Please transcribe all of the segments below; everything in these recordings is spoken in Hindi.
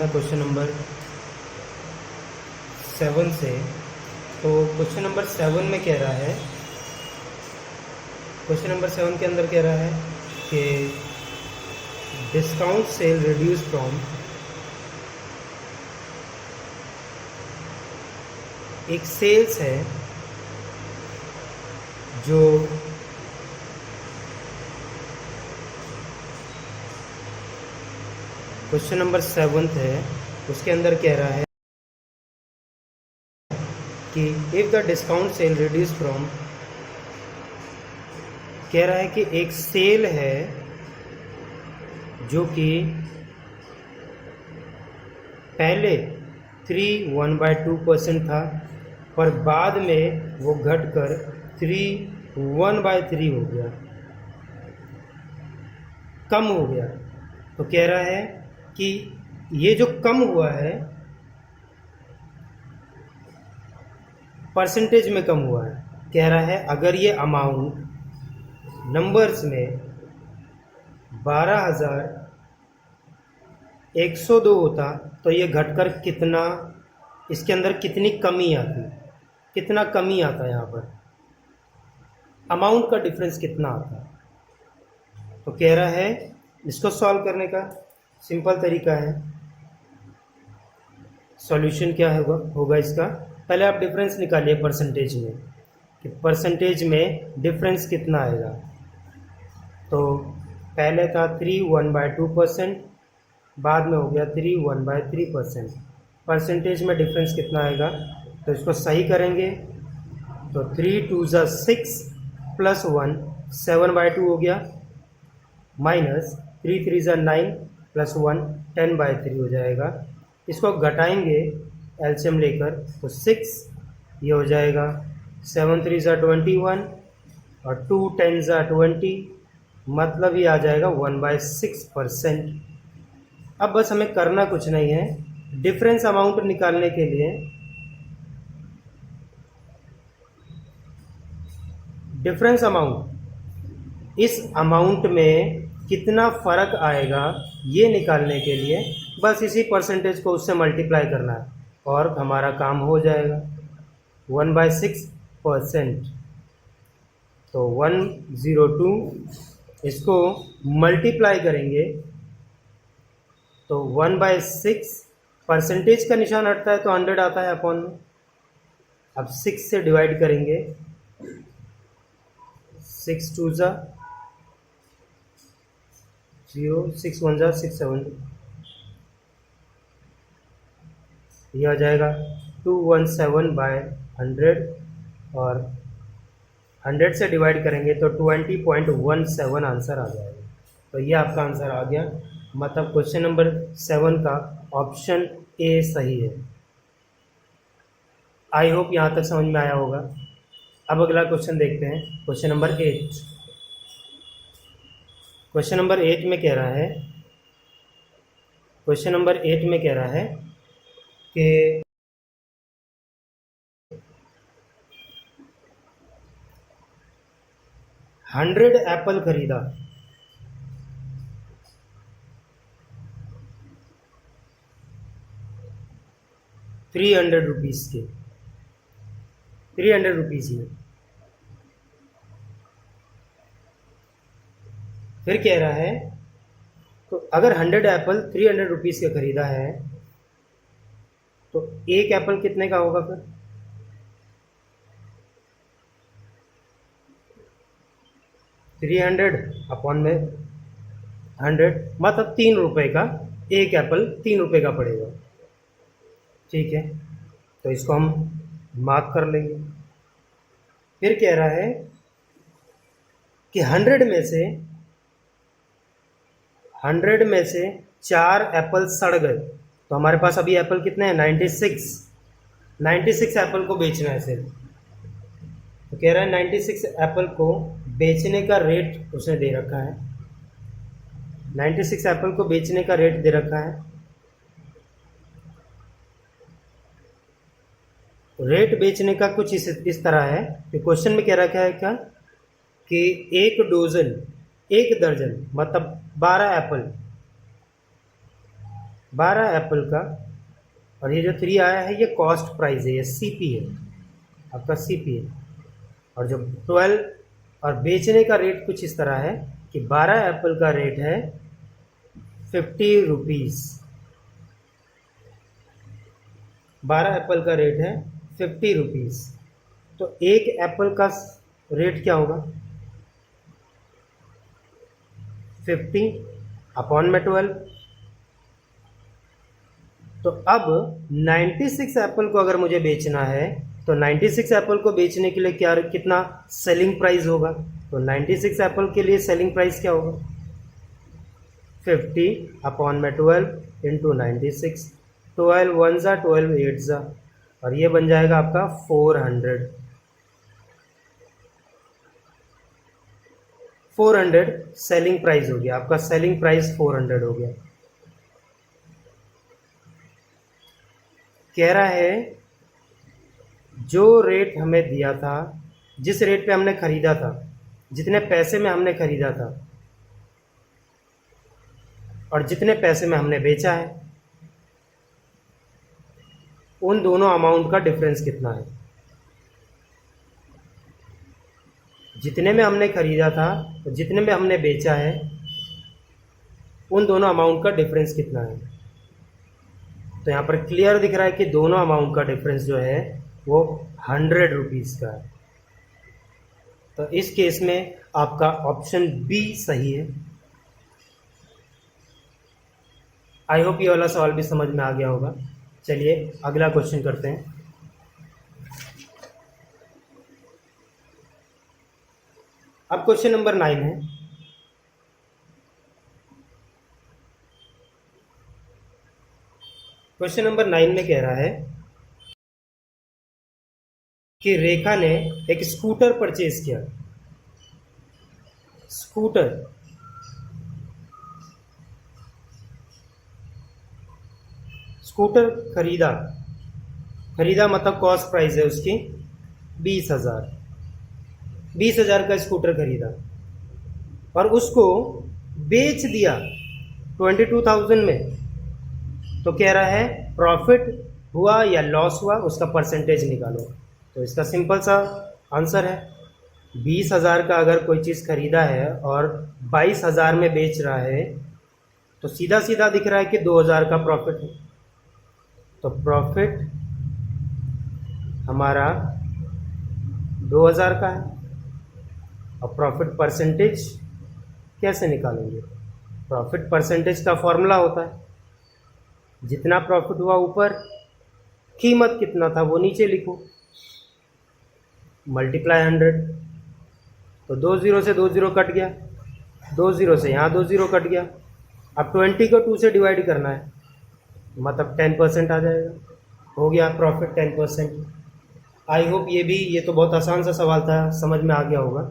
क्वेश्चन नंबर 7 से। तो क्वेश्चन नंबर 7 में कह रहा है, क्वेश्चन नंबर 7 के अंदर कह रहा है कि डिस्काउंट सेल रिड्यूस फ्रॉम, एक सेल्स है जो क्वेश्चन नंबर 7 है, उसके अंदर कह रहा है कि if the discount sale reduce from, कह रहा है कि एक सेल है जो कि पहले 3 1/2% था, पर बाद में वो घटकर 3 1/3 हो गया, कम हो गया। तो कह रहा है कि ये जो कम हुआ है परसेंटेज में कम हुआ है। कह रहा है अगर ये अमाउंट नंबर्स में 12,102 होता तो ये घटकर कितना, इसके अंदर कितनी कमी आती, कितना कमी आता है यहाँ पर, अमाउंट का डिफरेंस कितना आता है। तो कह रहा है इसको सॉल्व करने का सिंपल तरीका है। सॉल्यूशन क्या होगा इसका, पहले आप डिफरेंस निकालिए परसेंटेज में, कि परसेंटेज में डिफरेंस कितना आएगा। तो पहले था 3 1/2%, बाद में हो गया 3 1/3%। परसेंटेज में डिफरेंस कितना आएगा, तो इसको सही करेंगे तो 3 2 6 प्लस 1 7/2 हो गया, माइनस 3 3 9 प्लस 1 10/3 हो जाएगा। इसको घटाएंगे एलसीएम लेकर तो 6 ये हो जाएगा, 7 3 21 और 2 10 20, मतलब ये आ जाएगा 1/6%। अब बस हमें करना कुछ नहीं है, डिफरेंस अमाउंट निकालने के लिए डिफरेंस अमाउंट, इस अमाउंट में कितना फ़र्क आएगा ये निकालने के लिए बस इसी परसेंटेज को उससे मल्टीप्लाई करना है और हमारा काम हो जाएगा। 1/6%, तो 102 इसको मल्टीप्लाई करेंगे तो 1/6, परसेंटेज का निशान हटता है तो 100 आता है अपॉन में। अब 6 से डिवाइड करेंगे, 6 2 0, 6 1 6 7, ये आ जाएगा 217/100 और 100 से डिवाइड करेंगे तो 20.17 आंसर आ जाएगा। तो ये आपका आंसर आ गया, मतलब क्वेश्चन नंबर 7 का ऑप्शन ए सही है। आई होप यहाँ तक समझ में आया होगा। अब अगला क्वेश्चन देखते हैं, क्वेश्चन नंबर 8। क्वेश्चन नंबर 8 में कह रहा है, क्वेश्चन नंबर 8 में कह रहा है कि 100 एप्पल खरीदा, 300 रुपीज़ के, 300 रुपीज़ में। फिर कह रहा है तो अगर 100 एप्पल 300 रुपीज़ का खरीदा है तो एक एप्पल कितने का होगा फिर, थ्री 300 अपॉन में 100, मतलब 3 रुपये का एक एप्पल 3 रुपये का पड़ेगा। ठीक है, तो इसको हम मार्क कर लेंगे। फिर कह रहा है कि 100 में से 4 एप्पल सड़ गए, तो हमारे पास अभी एप्पल कितने हैं, 96 एप्पल को बेचना है सिर्फ। तो कह रहा है 96 एप्पल को बेचने का रेट उसने दे रखा है, 96 एप्पल को बेचने का रेट दे रखा है। रेट बेचने का कुछ इस तरह है कि क्वेश्चन में कह रखा है क्या कि एक दर्जन मतलब 12 एप्पल 12 एप्पल का, और ये जो 3 आया है ये कॉस्ट प्राइस है, ये सीपी है, आपका सीपी है। और जो 12 और बेचने का रेट कुछ इस तरह है कि 12 एप्पल का रेट है 50 रुपीज़। 12 एप्पल का रेट है 50 रुपीज़। तो एक एप्पल का रेट क्या होगा? 50 अपॉन में 12। तो अब 96 एप्पल को अगर मुझे बेचना है तो 96 एप्पल को बेचने के लिए क्या कितना सेलिंग प्राइस होगा? तो 96 एप्पल के लिए सेलिंग प्राइस क्या होगा? 50 अपॉन में 12 इंटू 96। 12 वन ज़ा 12 एट ज़ा, और ये बन जाएगा आपका 400 सेलिंग प्राइस हो गया, आपका सेलिंग प्राइस 400 हो गया। कह रहा है जो रेट हमें दिया था, जिस रेट पे हमने खरीदा था, जितने पैसे में हमने खरीदा था और जितने पैसे में हमने बेचा है, उन दोनों अमाउंट का डिफरेंस कितना है? जितने में हमने खरीदा था और जितने में हमने बेचा है, उन दोनों अमाउंट का डिफरेंस कितना है? तो यहाँ पर क्लियर दिख रहा है कि दोनों अमाउंट का डिफरेंस जो है वो 100 रुपीज़ का है। तो इस केस में आपका ऑप्शन बी सही है। आई होप ये वाला सवाल भी समझ में आ गया होगा। चलिए अगला क्वेश्चन करते हैं। अब क्वेश्चन नंबर 9 है। क्वेश्चन नंबर 9 में कह रहा है कि रेखा ने एक स्कूटर परचेज किया। स्कूटर खरीदा मतलब कॉस्ट प्राइस है उसकी 20,000 का स्कूटर खरीदा और उसको बेच दिया 22,000 में। तो कह रहा है प्रॉफिट हुआ या लॉस हुआ, उसका परसेंटेज निकालो। तो इसका सिंपल सा आंसर है, 20,000 का अगर कोई चीज़ खरीदा है और 22,000 में बेच रहा है तो सीधा सीधा दिख रहा है कि 2,000 का प्रॉफिट है। तो प्रॉफिट हमारा 2,000 का है। और प्रॉफिट परसेंटेज कैसे निकालेंगे? प्रॉफिट परसेंटेज का फॉर्मूला होता है, जितना प्रॉफिट हुआ ऊपर, कीमत कितना था वो नीचे लिखो, मल्टीप्लाई 100। तो 2 0 से 2 0 कट गया, 2 0 से यहाँ 2 0 कट गया। अब 20 को 2 से डिवाइड करना है, मतलब 10% आ जाएगा, हो गया प्रॉफिट 10%। आई होप ये तो बहुत आसान सा सवाल था, समझ में आ गया होगा।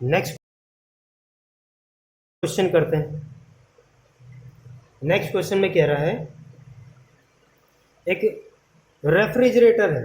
नेक्स्ट क्वेश्चन करते हैं। नेक्स्ट क्वेश्चन में कह रहा है एक रेफ्रिजरेटर है,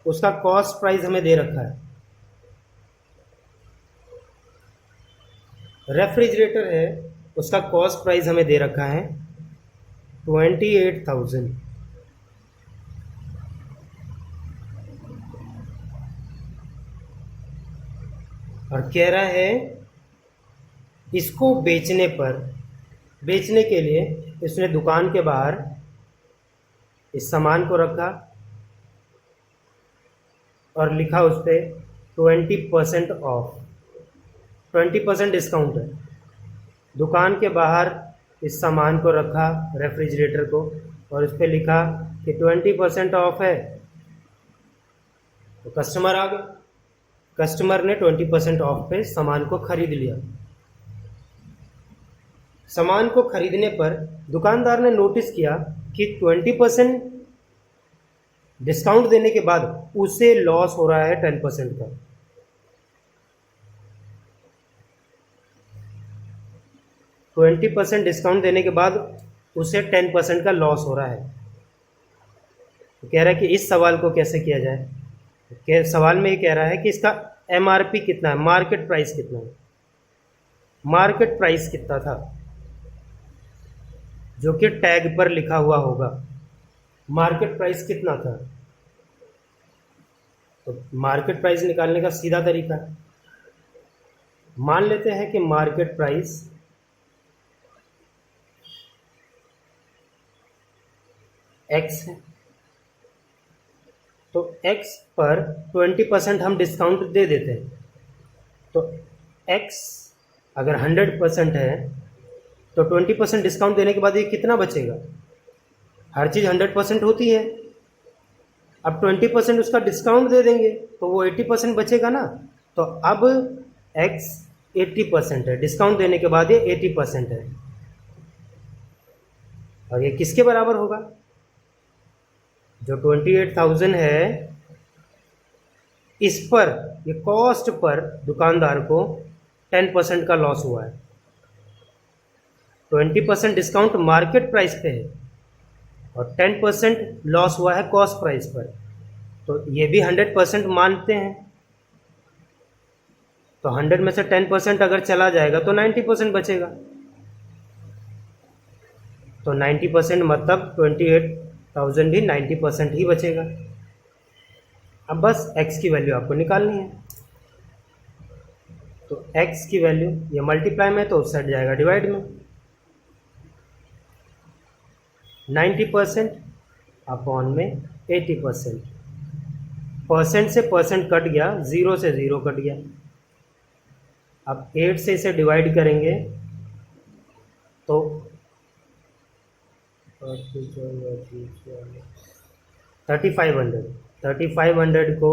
उसका कॉस्ट प्राइस हमें दे रखा है। रेफ्रिजरेटर है, उसका कॉस्ट प्राइस हमें दे रखा है 28,000। और कह रहा है इसको बेचने के लिए इसने दुकान के बाहर इस सामान को रखा और लिखा उस पर 20% ऑफ, 20% डिस्काउंट है। दुकान के बाहर इस सामान को रखा, रेफ्रिजरेटर को, और उस पर लिखा कि 20% ऑफ है। तो कस्टमर आ गया, कस्टमर ने 20% ऑफ पे सामान को खरीद लिया। सामान को खरीदने पर दुकानदार ने नोटिस किया कि 20% डिस्काउंट देने के बाद उसे लॉस हो रहा है 10% का। तो 20% डिस्काउंट देने के बाद उसे 10% का लॉस हो रहा है। तो कह रहा है कि इस सवाल को कैसे किया जाए। सवाल में ये कह रहा है कि इसका MRP कितना है, मार्केट प्राइस कितना है। मार्केट प्राइस कितना था जो कि टैग पर लिखा हुआ होगा। मार्केट प्राइस कितना था, तो मार्केट प्राइस निकालने का सीधा तरीका है, मान लेते हैं कि मार्केट प्राइस x है, तो x पर 20% हम डिस्काउंट दे देते हैं। तो x अगर 100% है तो 20% डिस्काउंट देने के बाद ये कितना बचेगा, हर चीज़ 100% होती है। अब 20% उसका डिस्काउंट दे देंगे तो वो 80% बचेगा ना। तो अब x 80% है, डिस्काउंट देने के बाद ये 80% है, और ये किसके बराबर होगा, जो 28,000 है इस पर, ये कॉस्ट पर दुकानदार को 10% का लॉस हुआ है। 20% डिस्काउंट मार्केट प्राइस पे है और 10% लॉस हुआ है कॉस्ट प्राइस पर, तो ये भी 100% मानते हैं। तो 100 में से 10% अगर चला जाएगा तो 90% बचेगा। तो 90% मतलब 28,000 भी 90% ही बचेगा। अब बस x की वैल्यू आपको निकालनी है। तो x की वैल्यू ये मल्टीप्लाई में तो उस साइड जाएगा डिवाइड में। 90% अपॉन में 80%, परसेंट से परसेंट कट गया, 0 से 0 कट गया। अब 8 से इसे डिवाइड करेंगे तो 3500 को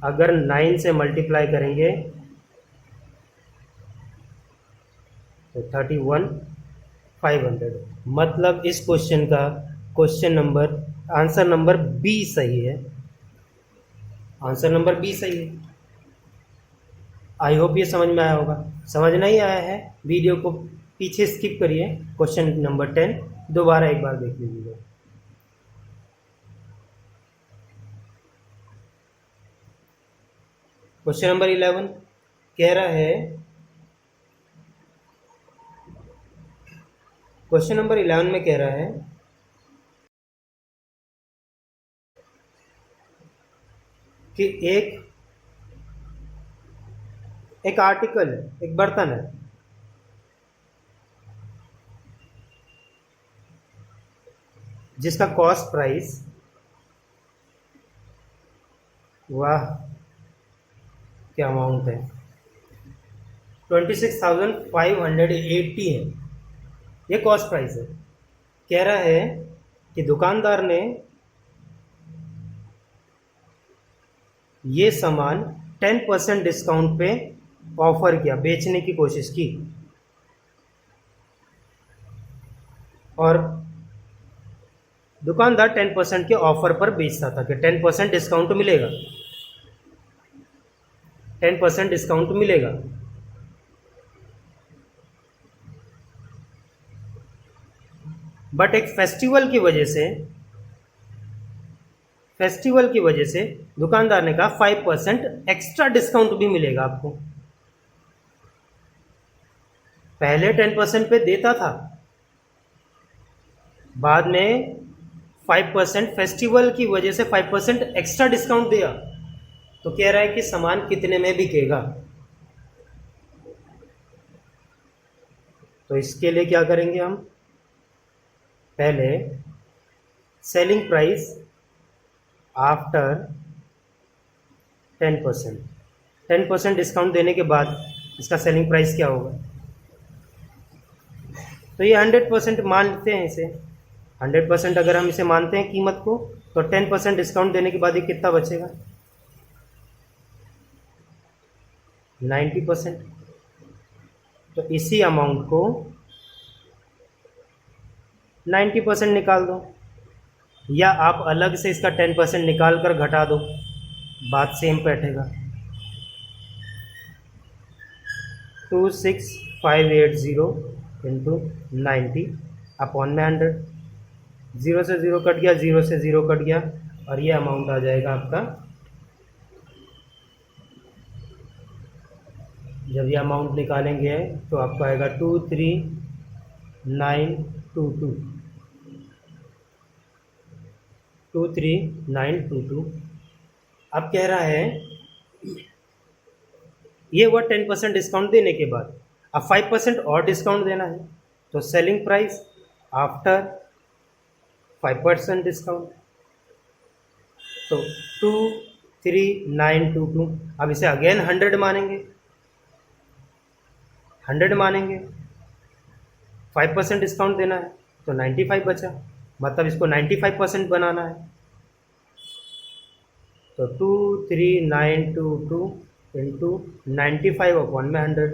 अगर 9 से मल्टीप्लाई करेंगे तो 31,500। मतलब इस क्वेश्चन का आंसर नंबर बी सही है। आंसर नंबर बी सही है। आई होप ये समझ में आया होगा। समझ नहीं आया है वीडियो को पीछे स्किप करिए, क्वेश्चन नंबर 10 दोबारा एक बार देख लीजिएगा। क्वेश्चन नंबर 11 कह रहा है, क्वेश्चन नंबर 11 में कह रहा है कि एक आर्टिकल है, एक बर्तन है, जिसका कॉस्ट प्राइस, वाह क्या अमाउंट है, 26,580 है। ये कॉस्ट प्राइस है। कह रहा है कि दुकानदार ने ये सामान 10% डिस्काउंट पे ऑफर किया, बेचने की कोशिश की, और दुकानदार 10% के ऑफर पर बेचता था कि 10% डिस्काउंट मिलेगा, 10% डिस्काउंट मिलेगा। बट एक फेस्टिवल की वजह से दुकानदार ने कहा 5% एक्स्ट्रा डिस्काउंट भी मिलेगा आपको। पहले 10% पे देता था, बाद में 5% फेस्टिवल की वजह से 5% एक्स्ट्रा डिस्काउंट दिया। तो कह रहा है कि सामान कितने में बिकेगा। तो इसके लिए क्या करेंगे हम, पहले सेलिंग प्राइस आफ्टर 10% डिस्काउंट देने के बाद इसका सेलिंग प्राइस क्या होगा। तो ये 100% मानते हैं इसे। 100% अगर हम इसे मानते हैं कीमत को, तो 10% डिस्काउंट देने के बाद ये कितना बचेगा, 90%। तो इसी अमाउंट को 90% निकाल दो, या आप अलग से इसका 10% निकाल कर घटा दो, बात सेम बैठेगा। 26,580 इंटू 90 अपॉन में 100। 0 से 0 कट गया, 0 से 0 कट गया, और ये अमाउंट आ जाएगा आपका। जब ये अमाउंट निकालेंगे तो आपको आएगा 23,9 22 23922। अब कह रहा है ये हुआ 10% डिस्काउंट देने के बाद। अब 5% और डिस्काउंट देना है, तो सेलिंग प्राइस आफ्टर 5% डिस्काउंट, तो 23922। अब इसे अगेन 100 मानेंगे, 100 मानेंगे, 5% डिस्काउंट देना है तो 95 बचा, मतलब इसको 95% बनाना है। तो 23922 इंटू 95/100।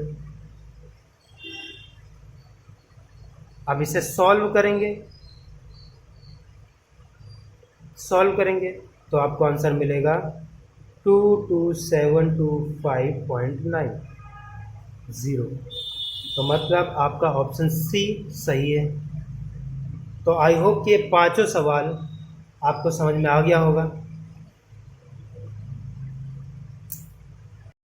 अब इसे सॉल्व करेंगे, तो आपको आंसर मिलेगा 22725.90। तो मतलब आपका ऑप्शन सी सही है। तो आई होप कि ये पांचों सवाल आपको समझ में आ गया होगा।